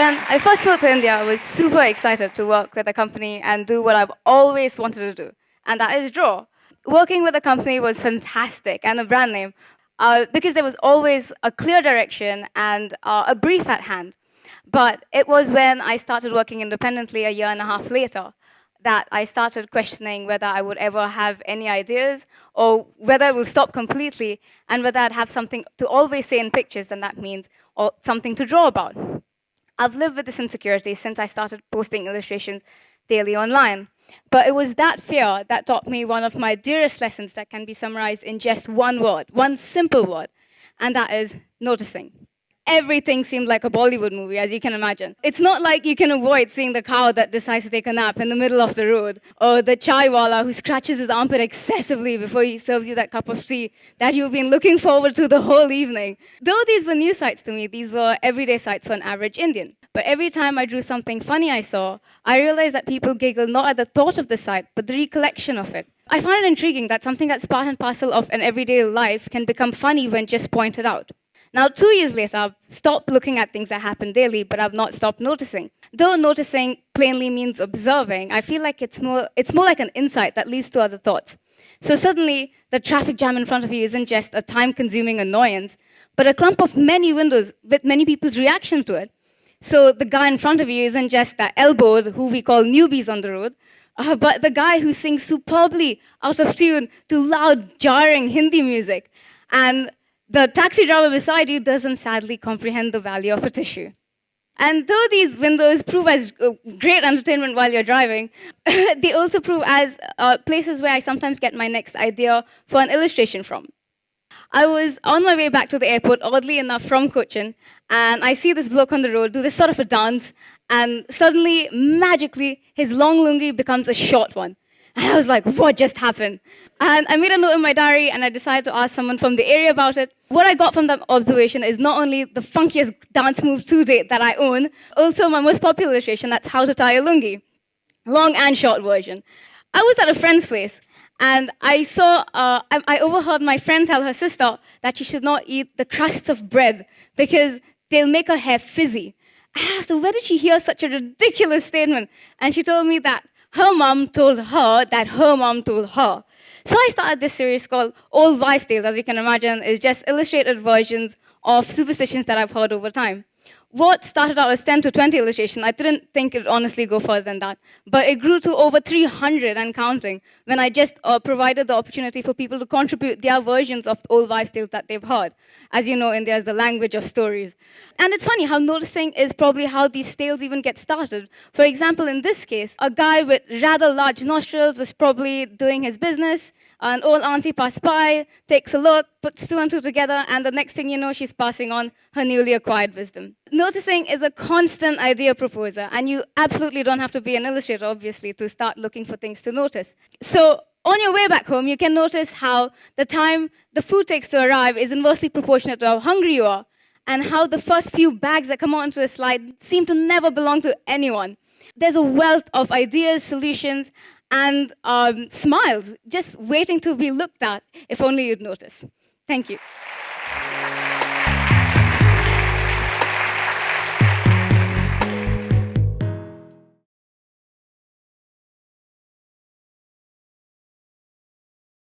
When I first moved to India, I was super excited to work with a company and do what I've always wanted to do, and that is draw. Working with a company was fantastic and a brand name because there was always a clear direction and a brief at hand. But it was when I started working independently a year and a half later that I started questioning whether I would ever have any ideas or whether it will stop completely and whether I'd have something to always say in pictures, then that means or something to draw about. I've lived with this insecurity since I started posting illustrations daily online. But it was that fear that taught me one of my dearest lessons that can be summarized in just one word, one simple word, and that is noticing. Everything seemed like a Bollywood movie, as you can imagine. It's not like you can avoid seeing the cow that decides to take a nap in the middle of the road, or the chai wala who scratches his armpit excessively before he serves you that cup of tea that you've been looking forward to the whole evening. Though these were new sights to me, these were everyday sights for an average Indian. But every time I drew something funny I saw, I realized that people giggle not at the thought of the sight, but the recollection of it. I find it intriguing that something that's part and parcel of an everyday life can become funny when just pointed out. Now, 2 years later, I've stopped looking at things that happen daily, but I've not stopped noticing. Though noticing plainly means observing, I feel like it's more like an insight that leads to other thoughts. So suddenly, the traffic jam in front of you isn't just a time-consuming annoyance, but a clump of many windows with many people's reaction to it. So the guy in front of you isn't just that elbowed, who we call newbies on the road, but the guy who sings superbly out of tune to loud, jarring Hindi music. And the taxi driver beside you doesn't sadly comprehend the value of a tissue. And though these windows prove as great entertainment while you're driving, they also prove as places where I sometimes get my next idea for an illustration from. I was on my way back to the airport, oddly enough, from Cochin, and I see this bloke on the road do this sort of a dance, and suddenly, magically, his long lungi becomes a short one. And I was like, what just happened? And I made a note in my diary, and I decided to ask someone from the area about it. What I got from that observation is not only the funkiest dance move to date that I own, also my most popular illustration, that's how to tie a lungi. Long and short version. I was at a friend's place, and I overheard my friend tell her sister that she should not eat the crusts of bread because they'll make her hair fizzy. I asked her, where did she hear such a ridiculous statement? And she told me that her mom told her that her mom told her. So I started this series called Old Wives' Tales, as you can imagine, is just illustrated versions of superstitions that I've heard over time. What started out as 10 to 20 illustrations, I didn't think it would honestly go further than that. But it grew to over 300 and counting when I just provided the opportunity for people to contribute their versions of old wives' tales that they've heard. As you know, India is the language of stories. And it's funny how noticing is probably how these tales even get started. For example, in this case, a guy with rather large nostrils was probably doing his business. An old auntie passed by, takes a look, puts two and two together, and the next thing you know, she's passing on her newly acquired wisdom. Noticing is a constant idea proposer, and you absolutely don't have to be an illustrator, obviously, to start looking for things to notice. So on your way back home, you can notice how the time the food takes to arrive is inversely proportionate to how hungry you are, and how the first few bags that come onto a slide seem to never belong to anyone. There's a wealth of ideas, solutions, and smiles just waiting to be looked at if only you'd notice. Thank you.